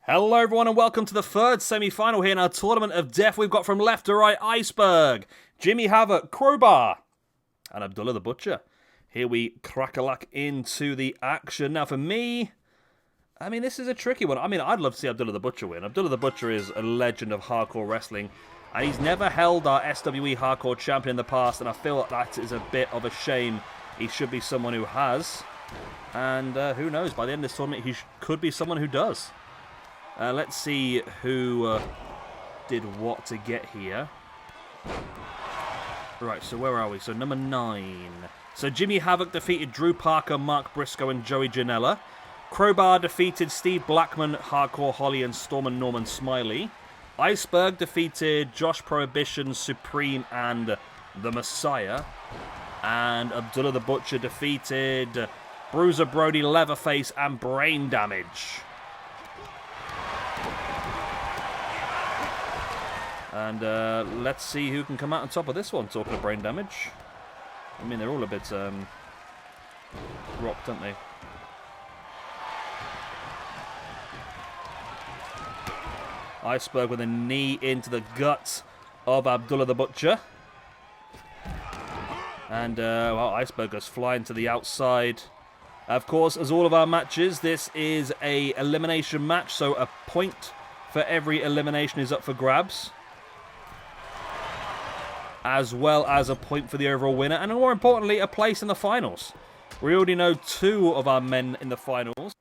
Hello everyone and welcome to the third semi-final here in our Tournament of Death. We've got from left to right Iceberg, Jimmy Havoc, Crowbar, and Abdullah the Butcher. Here we crack-a-lack into the action. Now for me, this is a tricky one. I'd love to see Abdullah the Butcher win. Abdullah the Butcher is a legend of hardcore wrestling, and he's never held our SWE hardcore champion in the past, and I feel like that is a bit of a shame. He should be someone who has, and who knows, by the end of this tournament he could be someone who does. Let's see who did what to get here. Right, so where are we? So number 9. So Jimmy Havoc defeated Drew Parker, Mark Briscoe, and Joey Janela. Crowbar defeated Steve Blackman, Hardcore Holly, and Storm and Norman Smiley. Iceberg defeated Josh Prohibition, Supreme, and The Messiah. And Abdullah the Butcher defeated Bruiser Brody, Leatherface, and Brain Damage. And let's see who can come out on top of this one, talking of Brain Damage. They're all a bit rocked, aren't they? Iceberg with a knee into the gut of Abdullah the Butcher. And, Iceberg goes flying to the outside. Of course, as all of our matches, this is a elimination match, so a point for every elimination is up for grabs, as well as a point for the overall winner, and more importantly, a place in the finals. We already know 2 of our men in the finals.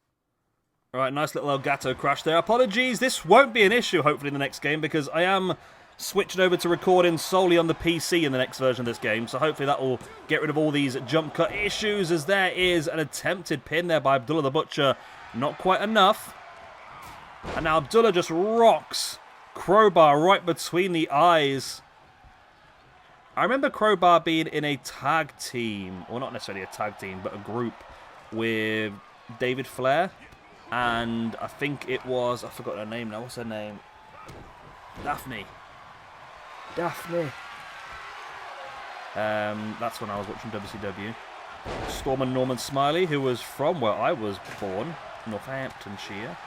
Alright, nice little Elgato crash there. Apologies, this won't be an issue, hopefully, in the next game, because I am switching over to recording solely on the PC in the next version of this game, so hopefully that will get rid of all these jump cut issues, as there is an attempted pin there by Abdullah the Butcher. Not quite enough. And now Abdullah just rocks Crowbar right between the eyes. I remember Crowbar being in a tag team, well, not necessarily a tag team, but a group with David Flair, and I think it was, I forgot her name now, what's her name? Daphne. That's when I was watching WCW. Storm and Norman Smiley, who was from where I was born, Northamptonshire.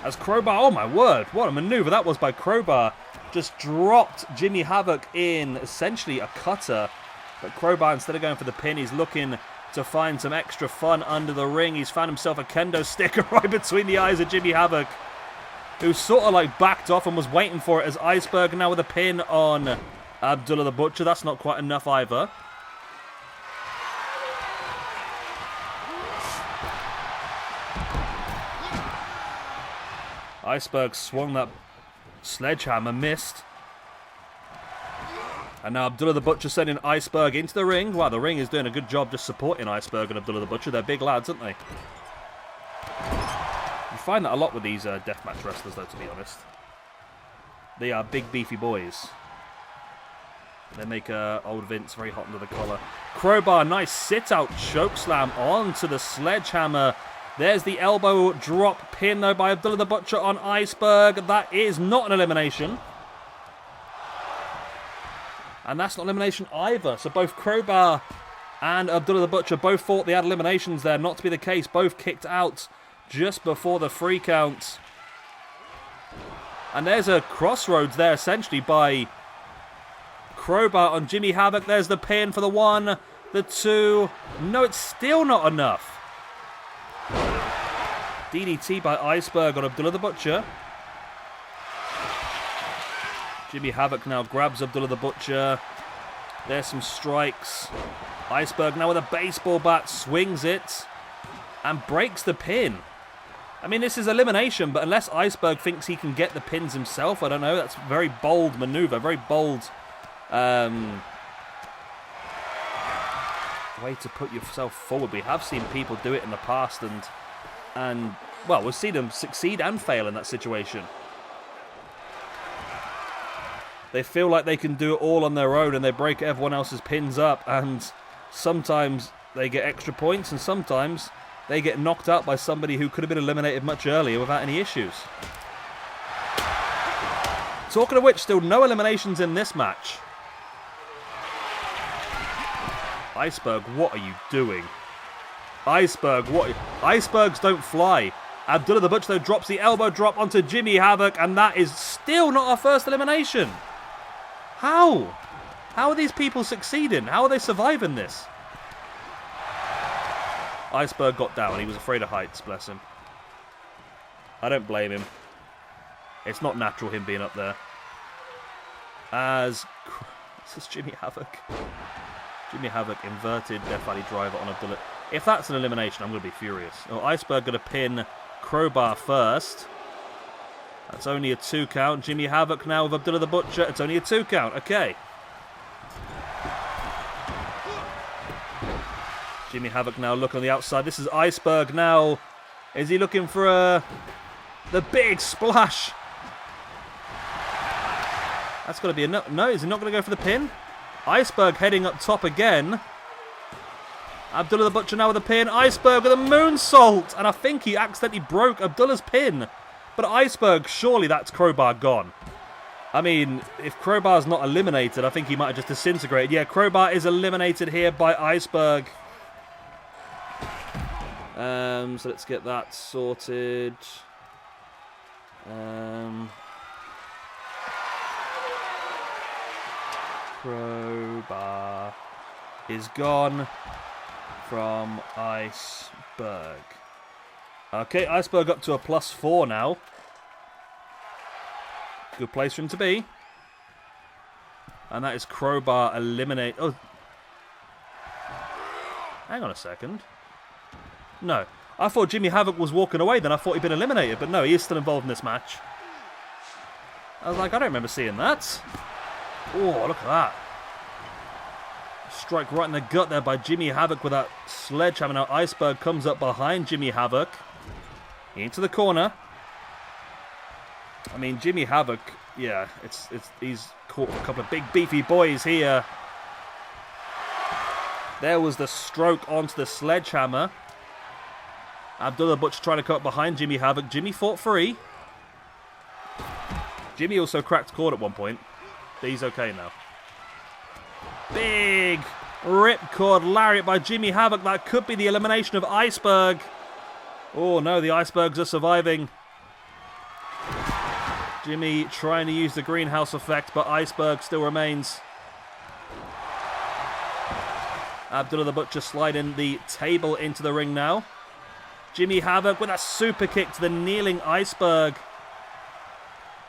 As Crowbar, oh my word, what a maneuver that was by Crowbar. Just dropped Jimmy Havoc in essentially a cutter. But Crowbar, instead of going for the pin, he's looking to find some extra fun under the ring. He's found himself a kendo stick right between the eyes of Jimmy Havoc, who sort of like backed off and was waiting for it, as Iceberg now with a pin on Abdullah the Butcher. That's not quite enough either. Iceberg swung that sledgehammer, missed. And now Abdullah the Butcher sending Iceberg into the ring. Wow, the ring is doing a good job just supporting Iceberg and Abdullah the Butcher. They're big lads, aren't they? You find that a lot with these deathmatch wrestlers, though, to be honest. They are big, beefy boys. They make old Vince very hot under the collar. Crowbar, nice sit-out chokeslam onto the sledgehammer. There's the elbow drop pin, though, by Abdullah the Butcher on Iceberg. That is not an elimination. And that's not elimination either. So both Crowbar and Abdullah the Butcher both thought they had eliminations there. Not to be the case. Both kicked out just before the 3 count. And there's a crossroads there, essentially, by Crowbar on Jimmy Havoc. There's the pin for the 1, the 2. No, it's still not enough. DDT by Iceberg on Abdullah the Butcher. Jimmy Havoc now grabs Abdullah the Butcher. There's some strikes. Iceberg now with a baseball bat swings it and breaks the pin. This is elimination, but unless Iceberg thinks he can get the pins himself, I don't know. That's a very bold maneuver, very bold way to put yourself forward. We have seen people do it in the past, and well, we've seen them succeed and fail in that situation. They feel like they can do it all on their own, and they break everyone else's pins up, and sometimes they get extra points, and sometimes they get knocked out by somebody who could have been eliminated much earlier without any issues. Talking of which, still no eliminations in this match. Iceberg, what are you doing? Iceberg, what? Icebergs don't fly. Abdullah the Butcher, though, drops the elbow drop onto Jimmy Havoc, and that is still not our first elimination. How? How are these people succeeding? How are they surviving this? Iceberg got down. He was afraid of heights, bless him. I don't blame him. It's not natural, him being up there. This is Jimmy Havoc. Jimmy Havoc inverted Death Valley driver on Abdullah. If that's an elimination, I'm going to be furious. Oh, Iceberg going to pin Crowbar first. That's only a 2 count. Jimmy Havoc now with Abdullah the Butcher. It's only a 2 count. Okay. Jimmy Havoc now looking on the outside. This is Iceberg now. Is he looking for the big splash? That's got to be enough. No, is he not going to go for the pin? Iceberg heading up top again. Abdullah the Butcher now with a pin. Iceberg with a moonsault. And I think he accidentally broke Abdullah's pin. But Iceberg, surely that's Crowbar gone. I mean, if Crowbar's not eliminated, I think he might have just disintegrated. Yeah, Crowbar is eliminated here by Iceberg. So let's get that sorted. Crowbar is gone from Iceberg. Okay, Iceberg up to a +4 now. Good place for him to be. And that is Crowbar eliminate. Oh, hang on a second. No, I thought Jimmy Havoc was walking away. Then I thought he'd been eliminated, but no, he is still involved in this match. I was like, I don't remember seeing that. Oh, look at that. Strike right in the gut there by Jimmy Havoc with that sledgehammer. Now Iceberg comes up behind Jimmy Havoc. Into the corner. I mean, Jimmy Havoc, yeah, he's caught a couple of big beefy boys here. There was the stroke onto the sledgehammer. Abdullah Butcher trying to cut behind Jimmy Havoc. Jimmy fought free. Jimmy also cracked cord at one point. But he's okay now. Big ripcord lariat by Jimmy Havoc. That could be the elimination of Iceberg. Oh no, the Icebergs are surviving. Jimmy trying to use the greenhouse effect, but Iceberg still remains. Abdullah the Butcher sliding the table into the ring now. Jimmy Havoc with a super kick to the kneeling Iceberg.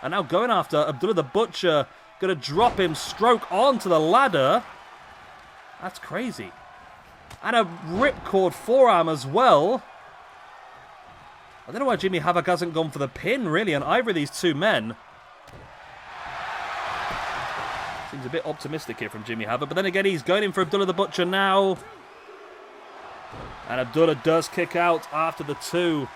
And now going after Abdullah the Butcher. Going to drop him, stroke onto the ladder. That's crazy. And a ripcord forearm as well. I don't know why Jimmy Havoc hasn't gone for the pin, really, on either of these two men. Seems a bit optimistic here from Jimmy Havoc. But then again, he's going in for Abdullah the Butcher now. And Abdullah does kick out after the 2.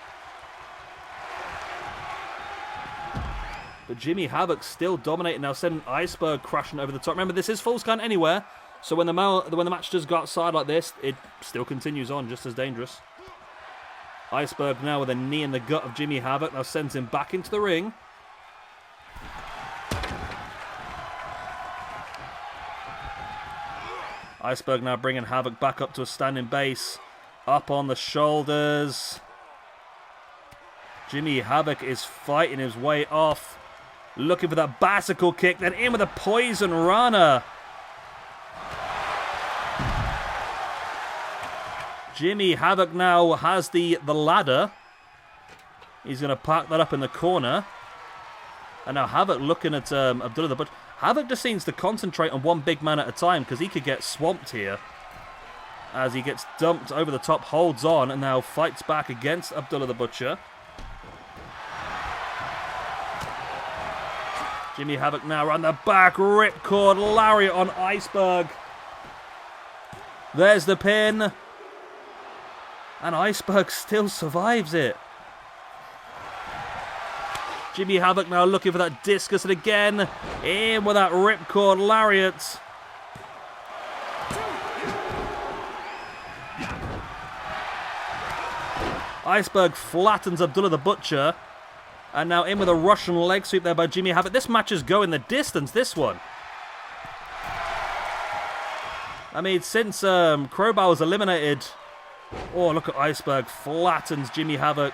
But Jimmy Havoc still dominating now, sending Iceberg crashing over the top. Remember, this is Falls Count Anywhere. So when the match does go outside like this, it still continues on, just as dangerous. Iceberg now with a knee in the gut of Jimmy Havoc. Now sends him back into the ring. Iceberg now bringing Havoc back up to a standing base. Up on the shoulders. Jimmy Havoc is fighting his way off. Looking for that bicycle kick. Then in with a poison rana. Jimmy Havoc now has the ladder. He's going to park that up in the corner. And now Havoc looking at Abdullah the Butcher. Havoc just seems to concentrate on one big man at a time because he could get swamped here. As he gets dumped over the top, holds on, and now fights back against Abdullah the Butcher. Jimmy Havoc now around the back. Ripcord lariat on Iceberg. There's the pin. And Iceberg still survives it. Jimmy Havoc now looking for that discus. And again, in with that ripcord lariat. Iceberg flattens Abdullah the Butcher. And now in with a Russian leg sweep there by Jimmy Havoc. This match is going the distance, this one. I mean, since Crowbar was eliminated, Oh, look at Iceberg. Flattens Jimmy Havoc.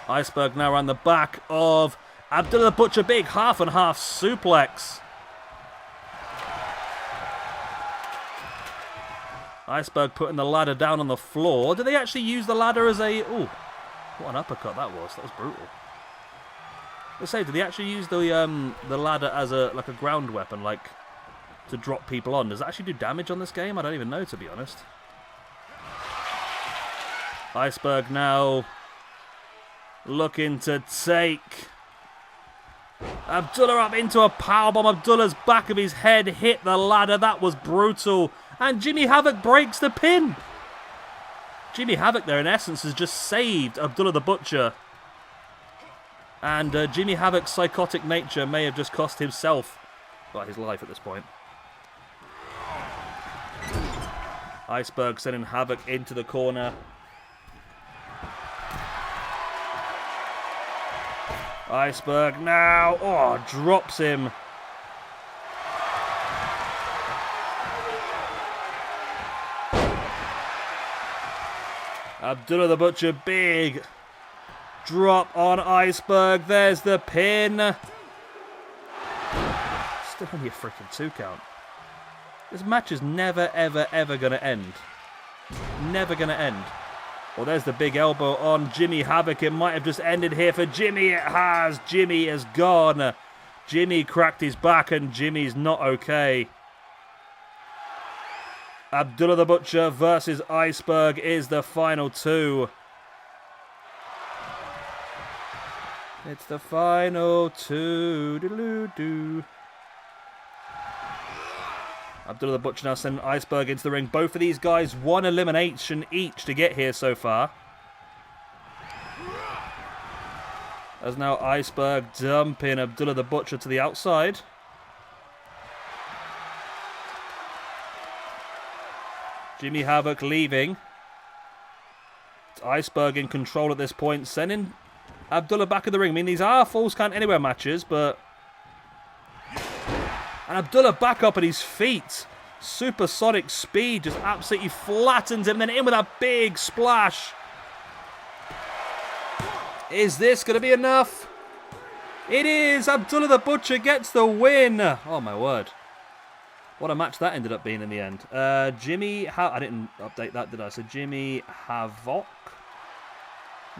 Iceberg now around the back of Abdullah the Butcher. Big half and half suplex. Iceberg putting the ladder down on the floor. Did they actually use the ladder as a... Oh, what an uppercut that was. That was brutal. Let's say, did they actually use the ladder as a ground weapon, like to drop people on? Does it actually do damage on this game? I don't even know, to be honest. Iceberg now looking to take Abdullah up into a powerbomb. Abdullah's back of his head hit the ladder. That was brutal. And Jimmy Havoc breaks the pin. Jimmy Havoc there, in essence, has just saved Abdullah the Butcher. And Jimmy Havoc's psychotic nature may have just cost himself, well, his life at this point. Iceberg sending Havoc into the corner. Iceberg now, oh, drops him. Abdullah the Butcher, big drop on Iceberg. There's the pin. Still only a freaking 2 count. This match is never, ever, ever going to end. Never going to end. Well, there's the big elbow on Jimmy Havoc. It might have just ended here for Jimmy. It has. Jimmy is gone. Jimmy cracked his back and Jimmy's not okay. Abdullah the Butcher versus Iceberg is the final 2. It's the final 2. Doo-doo-doo. Abdullah the Butcher now sending Iceberg into the ring. Both of these guys, 1 elimination each to get here so far. As now Iceberg dumping Abdullah the Butcher to the outside. Jimmy Havoc leaving. It's Iceberg in control at this point, sending Abdullah back in the ring. I mean, these are Falls Count Anywhere matches, but... And Abdullah back up at his feet. Supersonic speed just absolutely flattens him. Then in with that big splash. Is this going to be enough? It is. Abdullah the Butcher gets the win. Oh, my word. What a match that ended up being in the end. I didn't update that, did I? So Jimmy Havoc.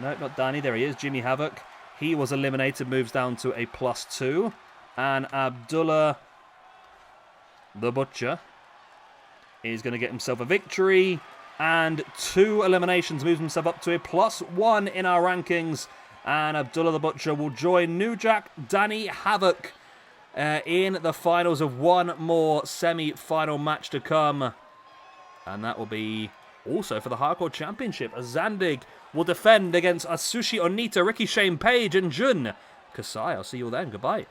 No, not Danny. There he is. Jimmy Havoc. He was eliminated. Moves down to a +2. And Abdullah the Butcher is going to get himself a victory. And 2 eliminations. Moves himself up to a +1 in our rankings. And Abdullah the Butcher will join New Jack Danny Havoc in the finals of 1 more semi-final match to come. And that will be also for the Hardcore Championship, as Zandig will defend against Asushi Onita, Ricky Shane Page, and Jun Kasai. I'll see you all then. Goodbye.